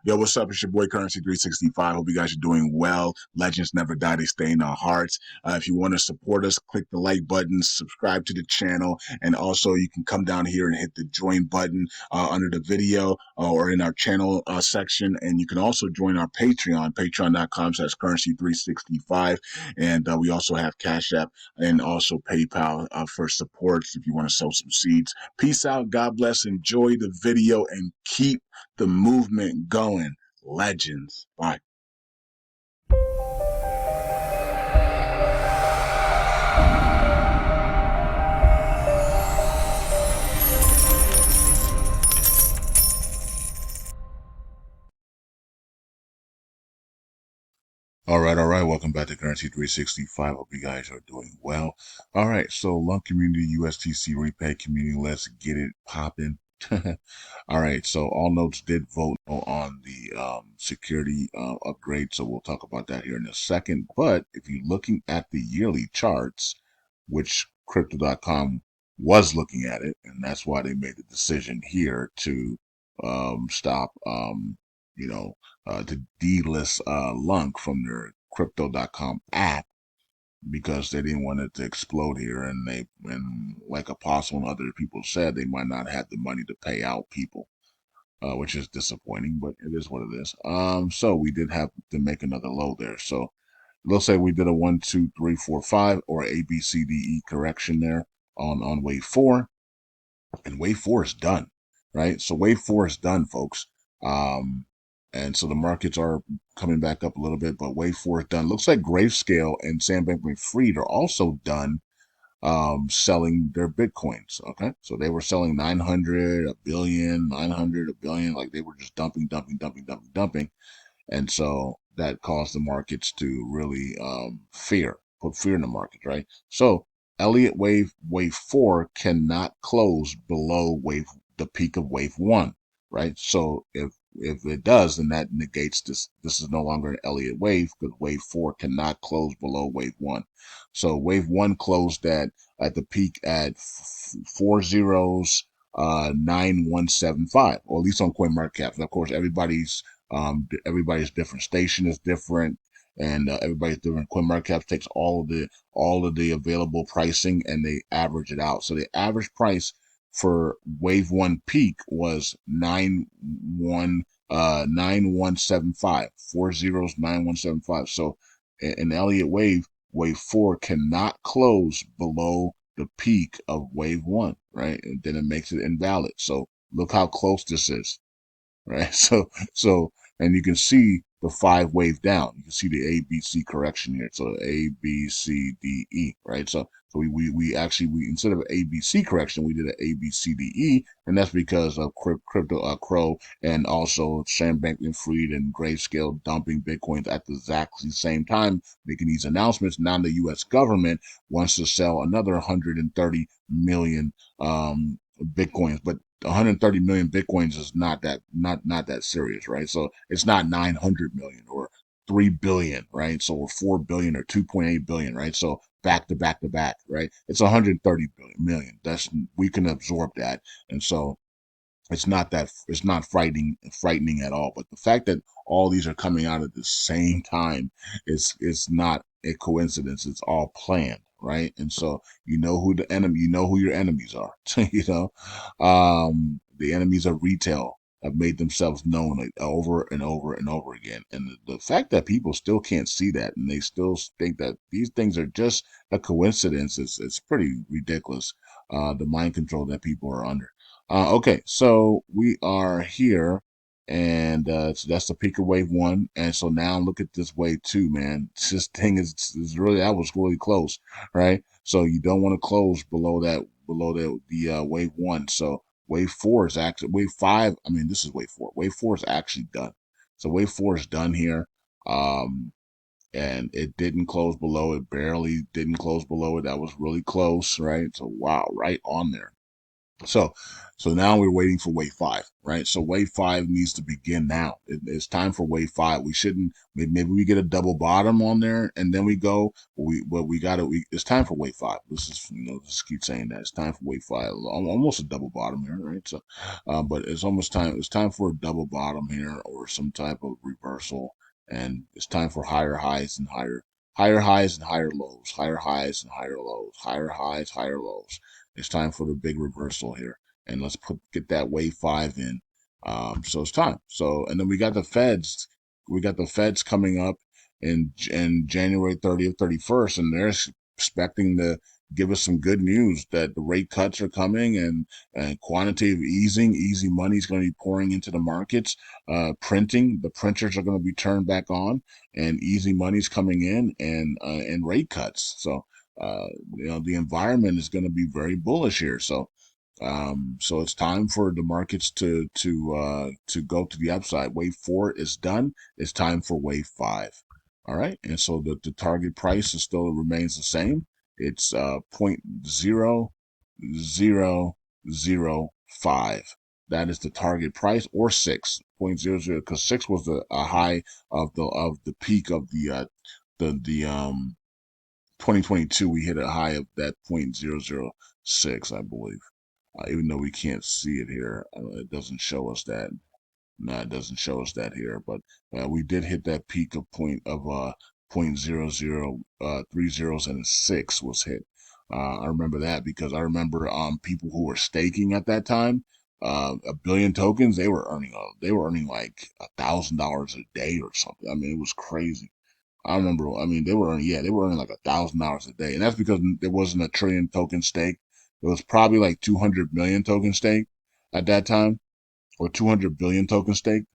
Yo, what's up? It's your boy Currency 365. Hope you guys are doing well. Legends never die, they stay in our hearts. If you want to support us, click the like button, subscribe to the channel, and also you can come down here and hit the join button under the video or in our channel section. And you can also join our Patreon, patreon.com/currency365. And we also have Cash App and also PayPal for supports if you want to sow some seeds. Peace out. God bless. Enjoy the video and keep the movement going. Legends. Bye. All right, all right. Welcome back to Currency 365. Hope you guys are doing well. All right, so LUNC community, USTC repay community. Let's get it popping. All right, so AllNodes did vote on the security upgrade, so we'll talk about that here in a second. But if you're looking at the yearly charts, which Crypto.com was looking at it, and that's why they made the decision here to stop, to delist LUNC from their Crypto.com app because they didn't want it to explode here, and like Apostle and other people said, they might not have the money to pay out people, which is disappointing, but it is what it is. So we did have to make another low there. So let's say we did a 1, 2, 3, 4, 5 or A, B, C, D, E correction there on wave 4, and wave 4 is done, right? So wave 4 is done, folks. And so the markets are coming back up a little bit, but wave 4 is done. Looks like Grayscale and Sam Bankman-Fried are also done selling their Bitcoins. Okay. So they were selling 900, a billion, 900, a billion, like they were just dumping, dumping, dumping, dumping, dumping. And so that caused the markets to really put fear in the market, right? So Elliott wave 4 cannot close below the peak of wave 1, right? So if it does, then that negates this. This is no longer an Elliott wave because wave 4 cannot close below wave 1. So wave 1 closed at the peak at 4175, or at least on CoinMarketCap. And of course, everybody's different. Station is different, and everybody's different. CoinMarketCap takes all of the available pricing and they average it out. So the average price for wave 1 peak was 9175, 9175. So an Elliott wave 4 cannot close below the peak of wave 1, right? And then it makes it invalid. So look how close this is, right? And you can see the 5 wave down. You can see the A, B, C correction here. So A, B, C, D, E, right? So we actually, instead of A, B, C correction, we did an A, B, C, D, E, and that's because of Crow and also Sam Bankman-Fried and Grayscale dumping Bitcoins at the exactly same time, making these announcements. Now the U.S. government wants to sell another 130 million Bitcoins, but 130 million Bitcoins is not that serious, right? So it's not 900 million or 3 billion, right? So or 4 billion or 2.8 billion, right? So back to back to back, right? It's 130 million. We can absorb that. And so it's not frightening at all. But the fact that all these are coming out at the same time is not a coincidence. It's all planned, right? And so you know who your enemies are. The enemies of retail have made themselves known over and over and over again. And the fact that people still can't see that and they still think that these things are just a coincidence is pretty ridiculous. The mind control that people are under. Okay, so we are here, and so that's the peak of wave 1, and so now look at this wave 2, man. This thing is really, that was really close, right? So you don't want to close below the wave 1. So wave 4 is actually wave 5. I mean, this is wave 4. Wave 4 is actually done. So wave 4 is done here. And it didn't close below it, barely didn't close below it. That was really close, right? So wow, right on there. So, so now we're waiting for wave five, right? So wave five needs to begin now. It's time for wave five. We shouldn't. Maybe we get a double bottom on there and then we go. We got to. It's time for wave five. This is just keep saying that it's time for wave five. Almost a double bottom here, right? So, but it's almost time. It's time for a double bottom here or some type of reversal, and it's time for higher highs and higher highs and higher lows, higher highs and higher lows, higher highs, higher lows. It's time for the big reversal here, and let's get that wave five in. So it's time. So and then we got the Feds. We got the Feds coming up in January 30th, 31st, and they're expecting to give us some good news that the rate cuts are coming and quantitative easing, easy money is going to be pouring into the markets. Printing, the printers are going to be turned back on, and easy money's coming in, and rate cuts. So the environment is going to be very bullish here. So it's time for the markets to go to the upside. Wave four is done. It's time for wave five. All right, and so the target price is still remains the same. It's 0.0005. That is the target price, or 6.00, because 6 was a high of the peak of the 2022. We hit a high of that 0.006, I believe. Even though we can't see it here, it doesn't show us that. No, it doesn't show us that here, but we did hit that peak of point zero zero 30 and a 6 was hit. I remember that because I remember people who were staking at that time, a billion tokens, they were earning like $1,000 a day or something. I mean, it was crazy. I remember, I mean, they were earning like $1,000 a day. And that's because there wasn't a trillion token stake. It was probably like 200 million token stake at that time, or 200 billion token stake.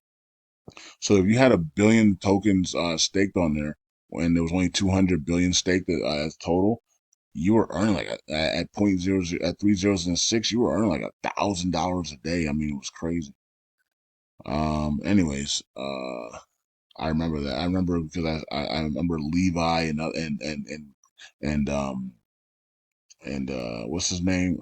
So if you had a billion tokens staked on there, and there was only 200 billion staked as total, you were earning like at point zero zero at 3 zeros and 6, you were earning like $1,000 a day. I mean, it was crazy. Anyways, I remember that. I remember because I remember Levi and what's his name?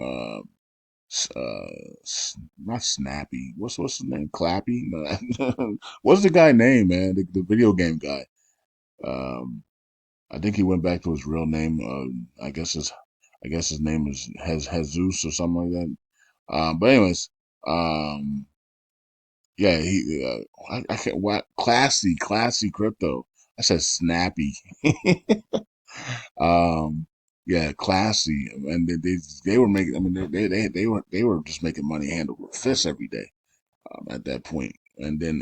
Not Snappy. What's his name? Clappy? No. What's the guy name, man? The video game guy. Um, I think he went back to his real name. I guess his name is Jesus or something like that. But anyways, um, yeah, I can't. What classy crypto. I said Snappy. Um, yeah, classy, and they were making. I mean, they were just making money hand over fist every day at that point, and then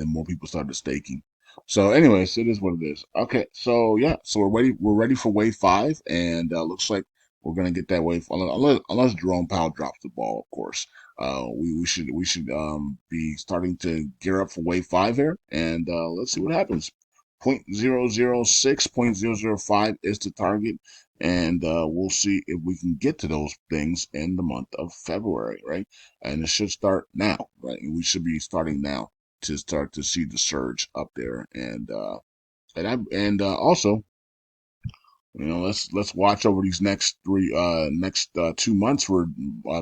more people started staking. So, anyways, it is what it is. Okay, so yeah, so we're ready for wave five, and looks like we're gonna get that wave unless Jerome Powell drops the ball, of course. We should be starting to gear up for wave five here, and let's see what happens. 0.006, 0.005 is the target, and we'll see if we can get to those things in the month of February, right? And it should start now, right? And we should be starting now to start to see the surge up there, and also, let's watch over these next 2 months for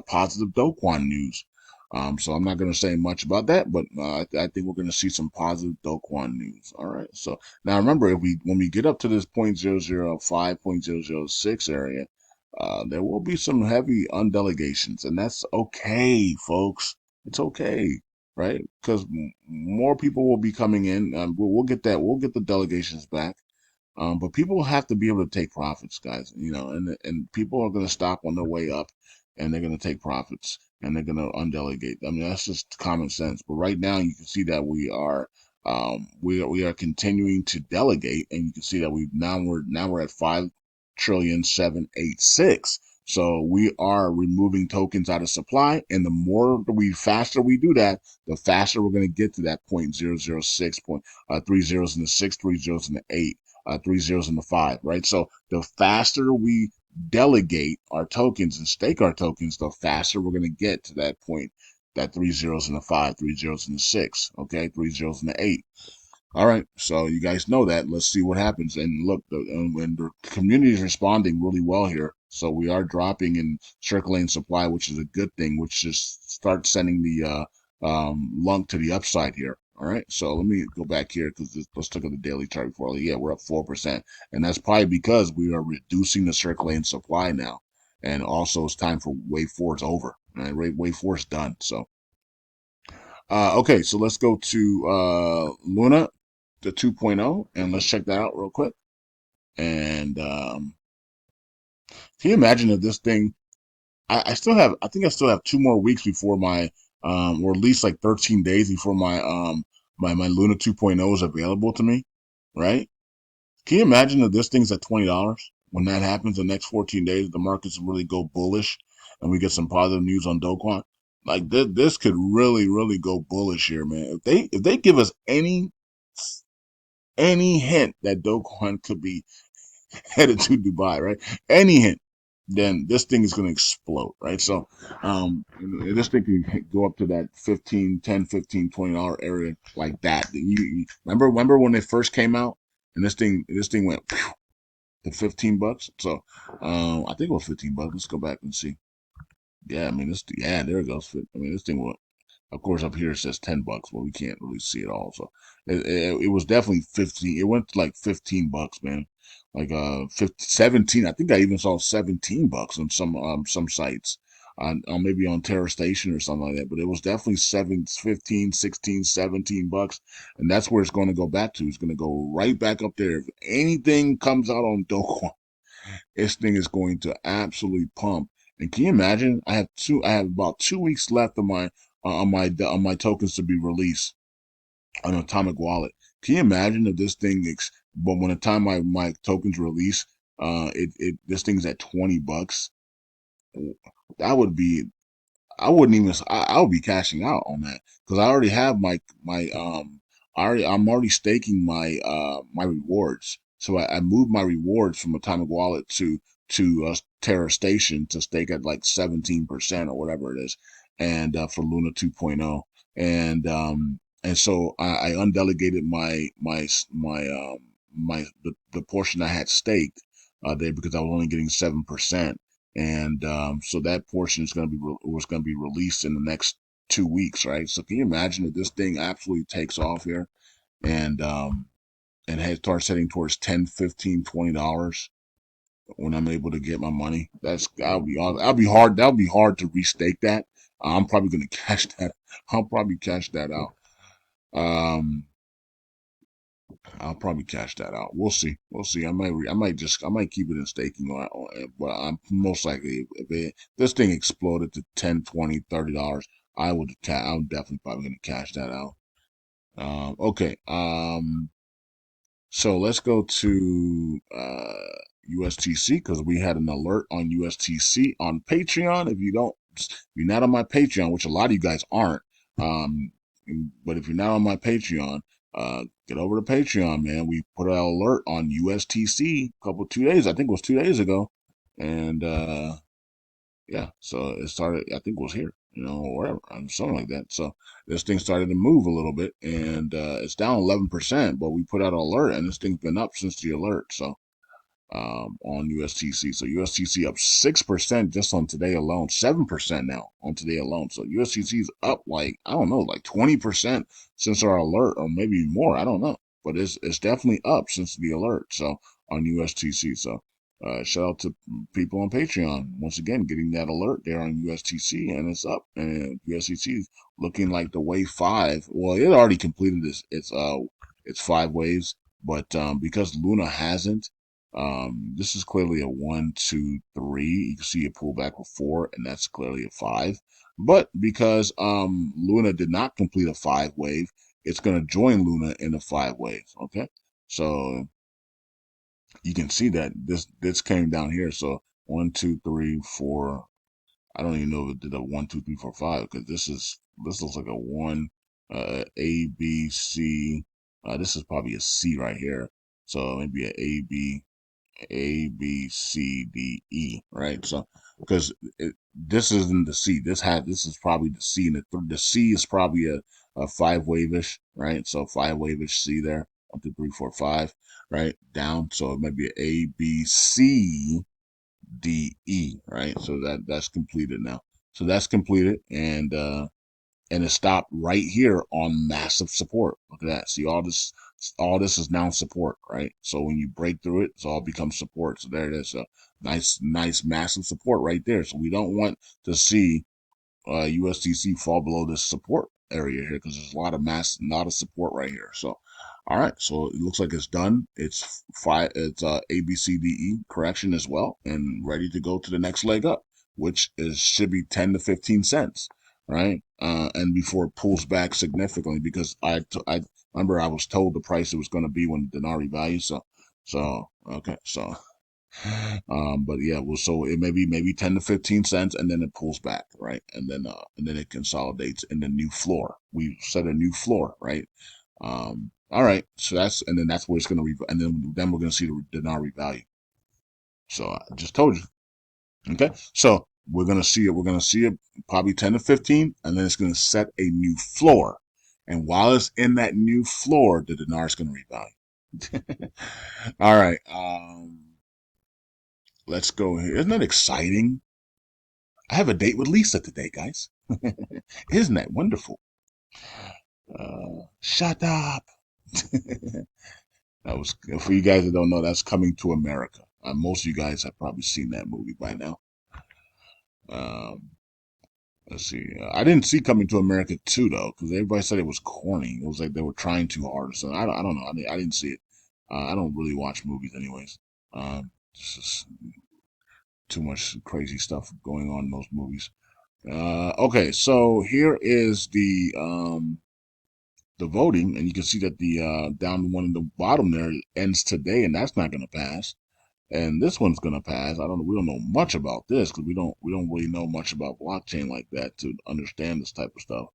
positive Doquan news. So I'm not going to say much about that, but I think we're going to see some positive Doquan news. All right. So now remember, if we when we get up to this 0.005, 0.006 area, there will be some heavy undelegations, and that's okay, folks. It's okay, right? Because more people will be coming in. We'll get that. We'll get the delegations back. But people have to be able to take profits, guys. And people are going to stop on their way up, and they're going to take profits, and they're going to undelegate. I mean, that's just common sense. But right now, you can see that we are continuing to delegate, and you can see that we're at 5,786,000,000. So we are removing tokens out of supply, and the more faster we do that, the faster we're going to get to that 0.006, 3 zeros and the 6, 3 zeros and the 8. 3 zeros and the 5, right? So the faster we delegate our tokens and stake our tokens, the faster we're going to get to that point, that 3 zeros and the 5, 3 zeros and the 6, okay? 3 zeros and the 8. All right, so you guys know that. Let's see what happens. And look, and the community is responding really well here. So we are dropping in circulating supply, which is a good thing, which just starts sending the lunk to the upside here. All right. So let me go back here because let's look at the daily chart before. Yeah, we're up 4%. And that's probably because we are reducing the circulating supply now. And also it's time for wave four is over. Right? Wave four is done. So, okay. So let's go to, Luna, the 2.0, and let's check that out real quick. And, can you imagine if this thing, I still have, I think I still have 2 more weeks before my, or at least like 13 days before my, my Luna 2.0 is available to me, right? Can you imagine if this thing's at $20? When that happens, the next 14 days, the markets really go bullish and we get some positive news on Doquan. Like this could really, really go bullish here, man. If they give us any hint that Doquan could be headed to Dubai, right? Any hint, then this thing is going to explode, right? So, this thing can go up to that 15, 10, 15, $20 area like that. You remember when they first came out and this thing went to $15. So, I think it was $15. Let's go back and see. Yeah, I mean, yeah, there it goes. I mean, this thing went, of course, up here it says $10, but we can't really see it all. So it was definitely 15. It went to like $15, man. Like 17. I think I even saw $17 on some sites, on maybe on Terra Station or something like that. But it was definitely 15, 16, $17, and that's where it's going to go back to. It's going to go right back up there. If anything comes out on Doquan, this thing is going to absolutely pump. And can you imagine? I have about 2 weeks left on my tokens to be released on Atomic Wallet. Can you imagine if this thing, but when the time my tokens release, this thing's at $20, that would be, I wouldn't even. I would be cashing out on that because I already have I'm already staking my rewards. So I moved my rewards from Atomic Wallet to Terra Station to stake at like 17% or whatever it is, and for Luna 2.0, and so I undelegated the portion I had staked there because I was only getting 7%, and so that portion is going to was going to be released in the next 2 weeks, right? So can you imagine if this thing absolutely takes off here and starts heading towards 10, 15, $20 when I'm able to get my money? That'll be hard. That'll be hard to restake that. I'm probably going to cash that. I'll probably cash that out. Um, I'll probably cash that out. We'll see. We'll see. I might keep it in staking but I'm most likely if this thing exploded to 10, 20, $30, I'm definitely probably going to cash that out. Okay. So let's go to USTC because we had an alert on USTC on Patreon. If you're not on my Patreon, which a lot of you guys aren't, um, but if you're not on my Patreon, get over to Patreon, man. We put an alert on USTC a couple 2 days. I think it was 2 days ago, and yeah, so it started. I think it was here, or whatever, something like that. So this thing started to move a little bit, and it's down 11%. But we put out an alert, and this thing's been up since the alert. So on USTC. So USTC up 6% just on today alone, 7% now on today alone. So USTC is up like, I don't know, like 20% since our alert, or maybe more. I don't know, but it's definitely up since the alert. So on USTC. So shout out to people on Patreon once again getting that alert there on USTC, and it's up. And USTC is looking like the wave five. Well, it already completed its 5 waves, but because Luna hasn't, this is clearly a 1, 2, 3. You can see a pullback with 4, and that's clearly a 5. But because Luna did not complete a 5 wave, it's going to join Luna in a 5 wave. Okay, so you can see that this came down here. So 1, 2, 3, 4. I don't even know if it did a 1, 2, 3, 4, 5 because this looks like a 1, A, B, C. This is probably a C right here. So maybe a A, B, C, D, E, right? So, because this isn't the C. This is probably the C, and the C is probably a 5 wave-ish, right? So 5 wave-ish C there, 1, 2, 3, 4, 5, right? Down. So it might be a B, C, right? So that's completed now. So that's completed, and it stopped right here on massive support. Look at that. See, all this is now support, right? So when you break through it, it's all becomes support. So there it is. So nice, massive support right there. So we don't want to see USDC fall below this support area here because there's a lot of support right here. So, all right, so it looks like it's done. It's five. It's ABCDE correction as well, and ready to go to the next leg up, which is should be 10 to 15 cents, right? And before it pulls back significantly, because I remember I was told the price it was going to be when the dinar revalues. So okay, so but yeah, well, so it may be maybe 10 to 15 cents, and then it pulls back, right? And then it consolidates in the new floor. We set a new floor, right? All right, so that's where it's gonna and then we're gonna see the dinar revalue. So I just told you, okay. So we're gonna see it. We're gonna see it probably 10 to 15, and then it's gonna set a new floor. And while it's in that new floor, the dinar is gonna revalue. All right. Let's go here. Isn't that exciting? I have a date with Lisa today, guys. Isn't that wonderful? Shut up. That was for you guys that don't know. That's Coming to America. Most of you guys have probably seen that movie by now. Um, let's see. I didn't see Coming to America 2 though, because everybody said it was corny. It was like they were trying too hard. So I don't know. I didn't see it. I don't really watch movies anyways. It's just too much crazy stuff going on in those movies. Okay, so here is the voting, and you can see that the down one in the bottom there ends today, and that's not going to pass. And this one's going to pass. We don't know much about this because we don't really know much about blockchain like that to understand this type of stuff.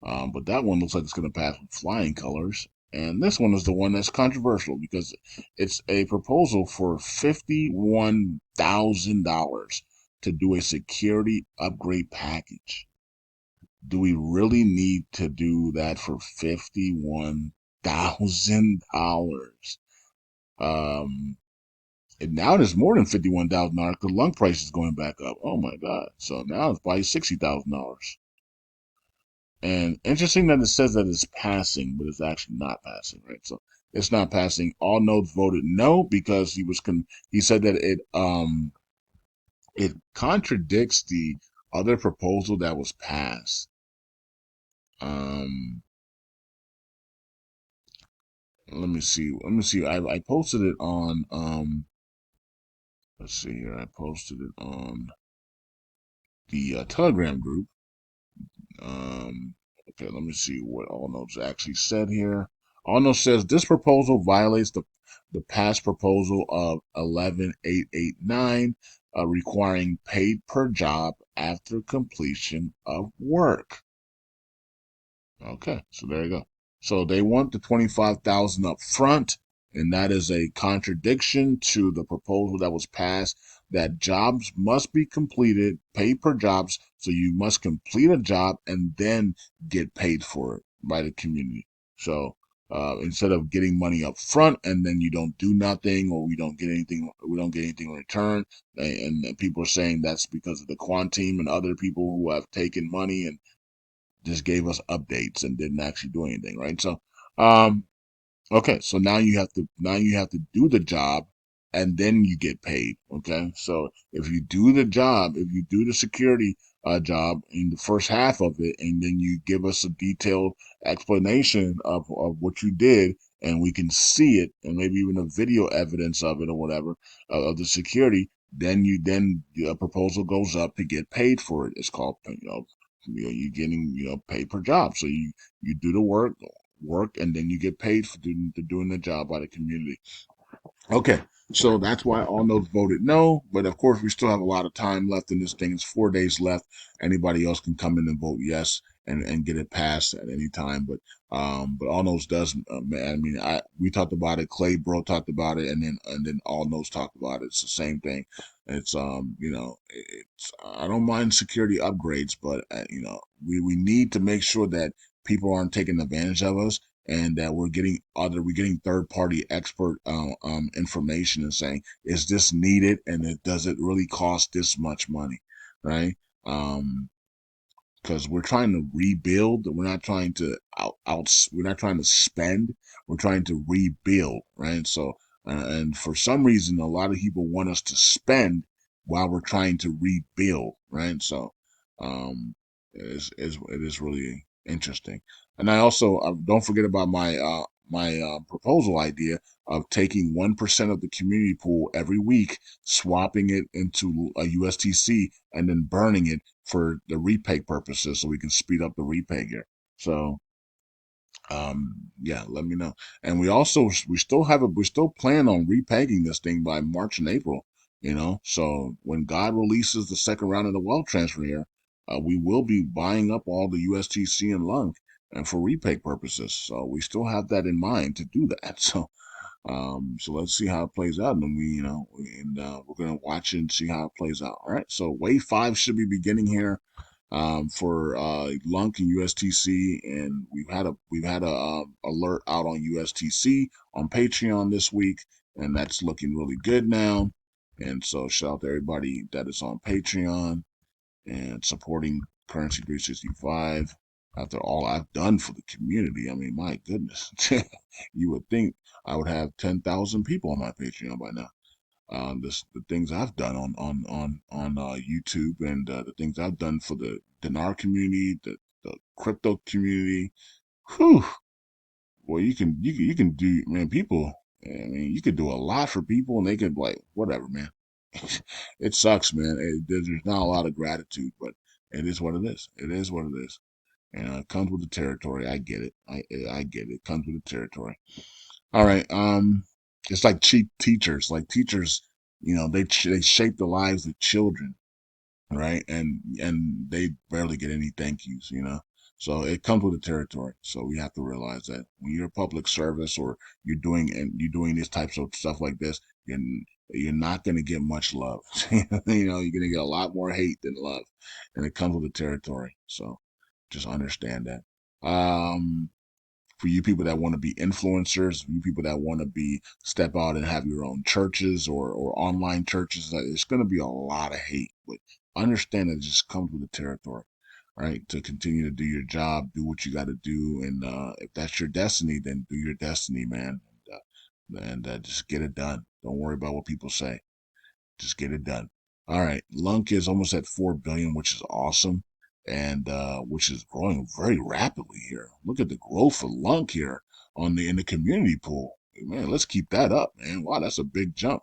But that one looks like it's going to pass with flying colors. And this one is the one that's controversial because it's a proposal for $51,000 to do a security upgrade package. Do we really need to do that for $51,000? Um, and now there's more than $51,000 because lung price is going back up. Oh my God. So now it's probably $60,000. And interesting that it says that it's passing, but it's actually not passing, right? So it's not passing. AllNodes voted no because he said that it contradicts the other proposal that was passed. Um, Let me see. I posted it on let's see here. I posted it on the Telegram group. Okay, let me see what AllNodes actually said here. AllNodes says this proposal violates the past proposal of 11889, requiring paid per job after completion of work. Okay, so there you go. So they want the 25,000 up front, and that is a contradiction to the proposal that was passed that jobs must be completed, paid per jobs. So you must complete a job and then get paid for it by the community. So instead of getting money up front and then you don't do nothing or we don't get anything in return, and people are saying that's because of the quant team and other people who have taken money and just gave us updates and didn't actually do anything, right? So, um, okay, so now you have to do the job and then you get paid. Okay, so if you do the job, if you do the security job in the first half of it, and then you give us a detailed explanation of what you did, and we can see it, and maybe even a video evidence of it or whatever of the security, then a proposal goes up to get paid for it. It's called you're getting paid per job. So you do the work, and then you get paid for doing the job by the community. Okay, so that's why AllNodes voted no. But of course, we still have a lot of time left in this thing. It's 4 days left. Anybody else can come in and vote yes and get it passed at any time. But AllNodes does. I mean, we talked about it. Clay Bro talked about it, and then AllNodes talked about it. It's the same thing. It's it's I don't mind security upgrades, but we need to make sure that people aren't taking advantage of us. and that we're getting third party expert information and saying, is this needed, and does it really cost this much money, right? Um, because we're trying to rebuild. We're not trying to we're not trying to spend. We're trying to rebuild, right? So, and for some reason, a lot of people want us to spend while we're trying to rebuild, right? So, it is really interesting. And I also don't forget about my proposal idea of taking 1% of the community pool every week, swapping it into a USTC, and then burning it for the repay purposes so we can speed up the repay here. So yeah, let me know. And we still plan on repegging this thing by March and April, so when God releases the second round of the wealth transfer here, we will be buying up all the USTC and LUNC and for repay purposes. So we still have that in mind to do that. So let's see how it plays out, and we're gonna watch it and see how it plays out. All right. So wave 5 should be beginning here, for LUNC and USTC, and we've had a alert out on USTC on Patreon this week, and that's looking really good now. And so shout out to everybody that is on Patreon and supporting Currency 365 after all I've done for the community. I mean, my goodness. You would think I would have 10,000 people on my Patreon by now. The things I've done on YouTube, and the things I've done for the dinar community, the crypto community. Whew. Well, you can do, man. People, I mean, you could do a lot for people, and they could, like, whatever, man. It sucks, man. There's not a lot of gratitude, but it is what it is. It is what it is. And it comes with the territory. I get it. I get it. It comes with the territory. All right. It's like cheap teachers. Like teachers, they shape the lives of children, right? And they barely get any thank yous. So it comes with the territory. So we have to realize that when you're a public service, or you're doing these types of stuff like this, you're you're not going to get much love. You're going to get a lot more hate than love, and it comes with the territory. So just understand that. For you people that want to be influencers, you people that want to step out and have your own churches, or online churches, it's going to be a lot of hate, but understand that it just comes with the territory, right? To continue to do your job, do what you got to do, and if that's your destiny, then do your destiny, man, and just get it done. Don't worry about what people say. Just get it done. All right. LUNC is almost at 4 billion, which is awesome. And which is growing very rapidly here. Look at the growth of LUNC here in the community pool. Man, let's keep that up, man. Wow, that's a big jump.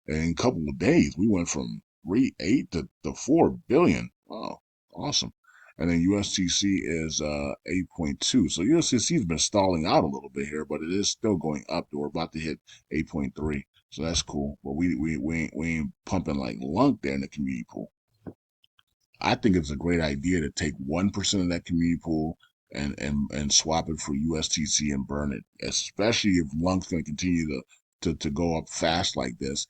In a couple of days, we went from 3.8 to 4 billion. Wow, awesome. And then USTC is 8.2. So USTC has been stalling out a little bit here, but it is still going up. We're about to hit 8.3. So that's cool. But we ain't pumping like LUNC there in the community pool. I think it's a great idea to take 1% of that community pool and swap it for USTC and burn it, especially if LUNC's going to continue to go up fast like this.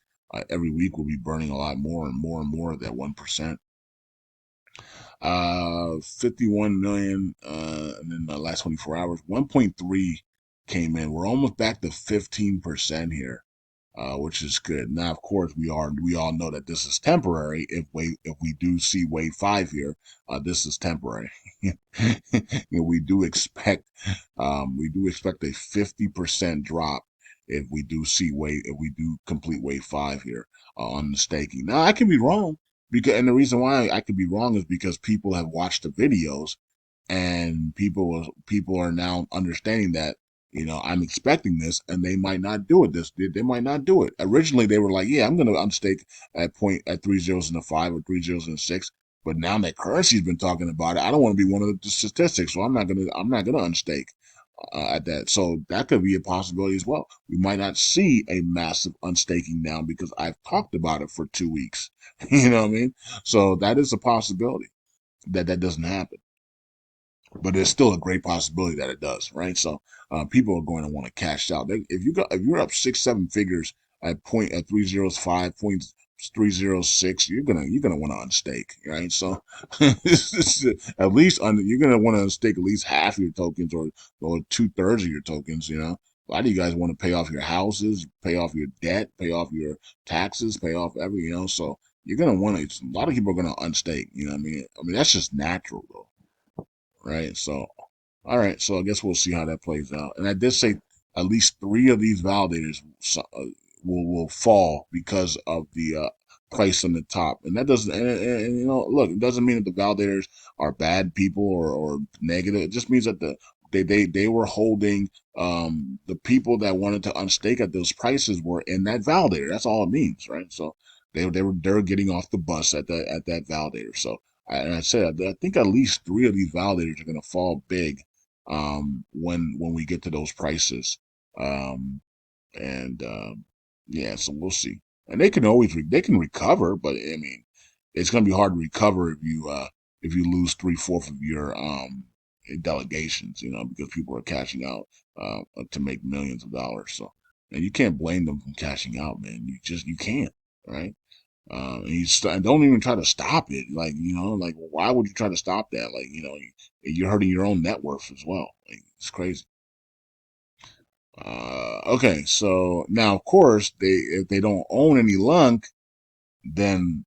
Every week we'll be burning a lot more and more and more of that 1%. 51 million, and then the last 24 hours, 1.3 came in. We're almost back to 15% here, which is good. Now, of course, we all know that this is temporary. If we do see wave 5 here, this is temporary. We do expect a 50% drop if we do complete wave 5 here, on the staking. Now, I can be wrong, and the reason why I could be wrong is because people have watched the videos, and people are now understanding that, I'm expecting this, and they might not do it. They might not do it. Originally, they were like, "Yeah, I'm going to unstake at 3 zeros and a 5 or 3 zeros and a 6." But now that Currency's been talking about it, I don't want to be one of the statistics, so I'm not gonna unstake at that. So that could be a possibility as well. We might not see a massive unstaking now because I've talked about it for 2 weeks. You know what I mean? So that is a possibility that doesn't happen, but it's still a great possibility that it does, right? So people are going to want to cash out. If you're up 6, 7 figures at 3 zeros, 5 points, 306, you're gonna want to unstake, right? So at least you're gonna want to unstake at least half your tokens or 2/3 of your tokens. A lot of you guys want to pay off your houses, pay off your debt, pay off your taxes, pay off everything. So you're gonna want to. A lot of people are gonna unstake. You know what I mean? I mean that's just natural though, right? So all right, so I guess we'll see how that plays out. And I did say at least three of these validators will fall because of the price on the top, and that doesn't. And look, it doesn't mean that the validators are bad people or negative. It just means that they were holding the people that wanted to unstake at those prices were in that validator. That's all it means, right? So they're getting off the bus at that validator. So and I said I think at least three of these validators are going to fall big when we get to those prices. Um, and yeah, so we'll see. And they can always they can recover, but I mean, it's gonna be hard to recover if you lose 3/4 of your delegations, because people are cashing out to make millions of dollars. So, and you can't blame them from cashing out, man. You can't, right? And don't even try to stop it. Like, like why would you try to stop that? Like, you're hurting your own net worth as well. Like, it's crazy. Okay, so now of course if they don't own any lunk, then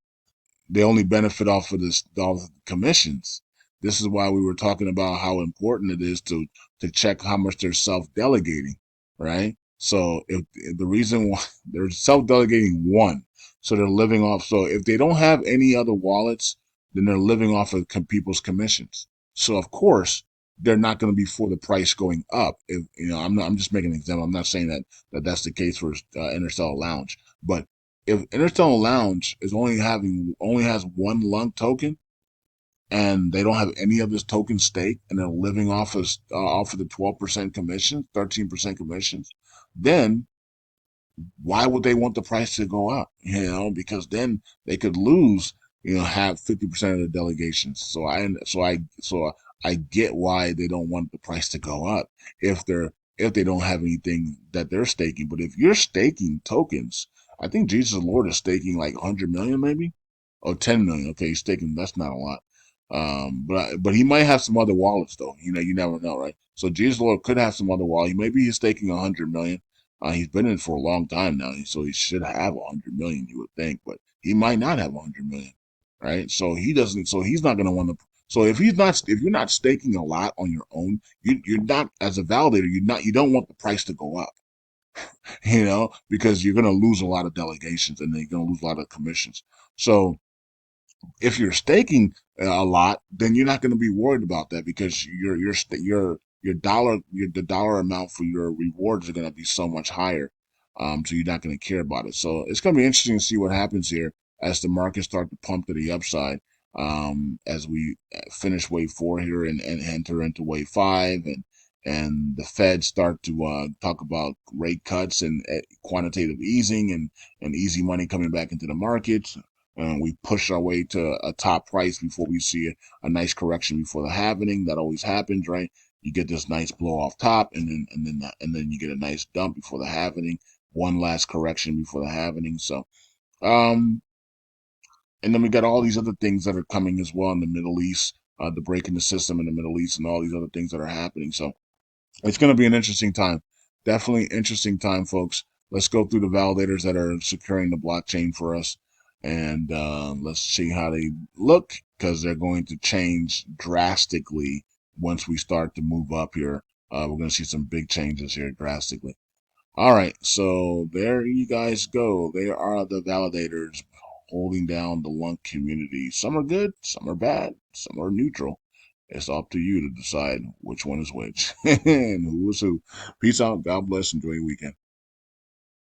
they only benefit off of all the commissions. This is why we were talking about how important it is to check how much they're self-delegating, right? So if the reason why they're self-delegating one, so they're living off. So if they don't have any other wallets, then they're living off of people's commissions. So of course they're not going to be for the price going up. If I'm just making an example. I'm not saying that's the case for Interstellar Lounge, but if Interstellar Lounge only has one LUNC token and they don't have any of this token stake and they're living off of the 12% commission, 13% commissions, then why would they want the price to go up? Because then they could lose, have 50% of the delegations. So I get why they don't want the price to go up if they don't have anything that they're staking. But if you're staking tokens, I think Jesus Lord is staking like 100 million maybe, or 10 million. Okay, he's staking, that's not a lot. But he might have some other wallets though. You never know, right? So Jesus Lord could have some other wallet. Maybe he's staking 100 million. He's been in it for a long time now, so he should have 100 million, you would think, but he might not have 100 million, right? So he doesn't. So he's not going to want to. So if you're not staking a lot on your own, you're not as a validator. You don't want the price to go up, because you're going to lose a lot of delegations and then you're going to lose a lot of commissions. So if you're staking a lot, then you're not going to be worried about that because the dollar amount for your rewards are going to be so much higher. So you're not going to care about it. So it's going to be interesting to see what happens here as the markets start to pump to the upside. As we finish wave 4 here and enter into wave 5 and the Fed start to talk about rate cuts and quantitative easing and easy money coming back into the markets. We push our way to a top price before we see a nice correction before the halvening. That always happens, right? You get this nice blow off top, and then you get a nice dump before the halvening. One last correction before the halvening. So, um, and then we got all these other things that are coming as well in the Middle East, the break in the system in the Middle East, and all these other things that are happening. So it's going to be an interesting time. Definitely interesting time, folks. Let's go through the validators that are securing the blockchain for us. And let's see how they look because they're going to change drastically once we start to move up here. We're going to see some big changes here drastically. All right, so there you guys go. There are the validators holding down the LUNC community. Some are good, some are bad, some are neutral. It's up to you to decide which one is which and who is who. Peace out. God bless. Enjoy your weekend.